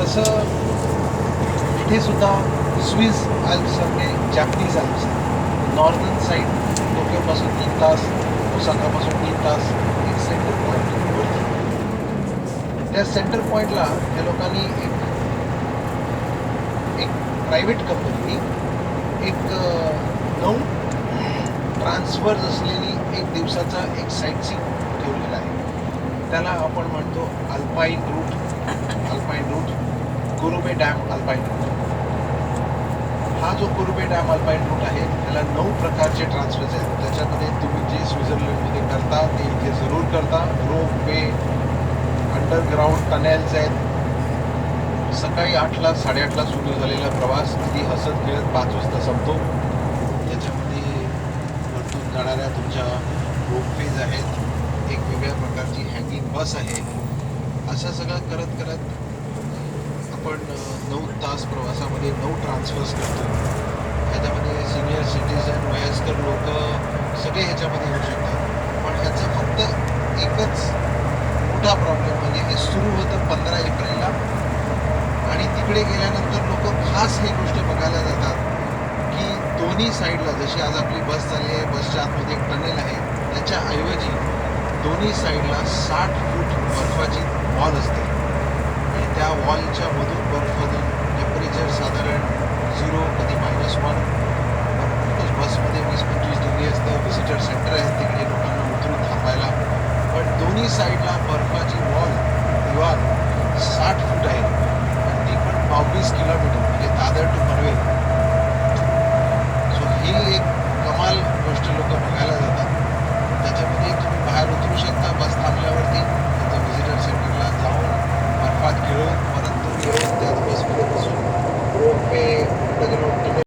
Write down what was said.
तसं इथे सुद्धा स्विस अल्प्स सारखे जॅपनीज अल्प्स आहेत. नॉर्दर्न साईड टोकियोपासून 3 तास, ओसाकापासून 3 तास एक सेंटर पॉईंट वरती. त्या सेंटर पॉईंटला त्या लोकांनी एक प्रायव्हेट कंपनीने एक 9 ट्रान्सफर्स असलेली एक दिवसाचा एक साईट सीन ठेवलेला आहे. त्याला आपण म्हणतो alpine route, Kurobe dam alpine route. हा जो कुरुबे डॅम अल्पाईन रूट आहे त्याला 9 प्रकारचे ट्रान्सफर्स आहेत. त्याच्यामध्ये तुम्ही जे स्वित्झर्लंडमध्ये करता ते इथे जरूर करता. रोप वे, अंडरग्राऊंड टनेल्स आहेत. सकाळी 8ला 8:30ला सुरू झालेला प्रवास अगदी हसत खेळत 5 वाजता संपतो. त्याच्यामध्ये वरतून जाणाऱ्या तुमच्या रोपवेज आहेत, एक वेगळ्या प्रकारची हँगिंग बस आहे. असं सगळं करत करत आपण 9 तास प्रवासामध्ये 9 ट्रान्सफर्स करतो. ह्याच्यामध्ये सिनियर सिटीजन, वयस्कर लोक सगळे ह्याच्यामध्ये येऊ शकतात. पण ह्याचा फक्त एकच मोठा प्रॉब्लेम म्हणजे हे सुरू होतं 15 एप्रिलला आणि तिकडे गेल्यानंतर लोक खास ही गोष्ट बघायला जातात की दोन्ही साईडला, जशी आज आपली बस चालली आहे, बसच्या आतमध्ये एक टनेल आहे, त्याच्याऐवजी दोन्ही साईडला 60 फूट बर्फाची वॉल असते आणि त्या वॉलच्या मधून बर्फमधून टेम्परेचर साधारण 0 कधी -1. बसमध्ये 20-25 डिग्री असतं. व्हिजिटर सेंटर आहे तिकडे लोकांना उतरून थांबायला. पण दोन्ही साईडला बर्फाची दिवार 60 फूट आहे आणि ती पण 22 किलोमीटर, म्हणजे दादर टू पनवेल. सो ही एक कमाल गोष्ट लोक बघायला जातात. त्याच्यामध्ये तुम्ही बाहेर उतरू शकता बस थांबल्यावरती. तिथं व्हिजिटर सेंटरला जाऊन बर्फात खेळून परत तुम्ही येऊन त्याच बसमध्ये बसून रोप वे,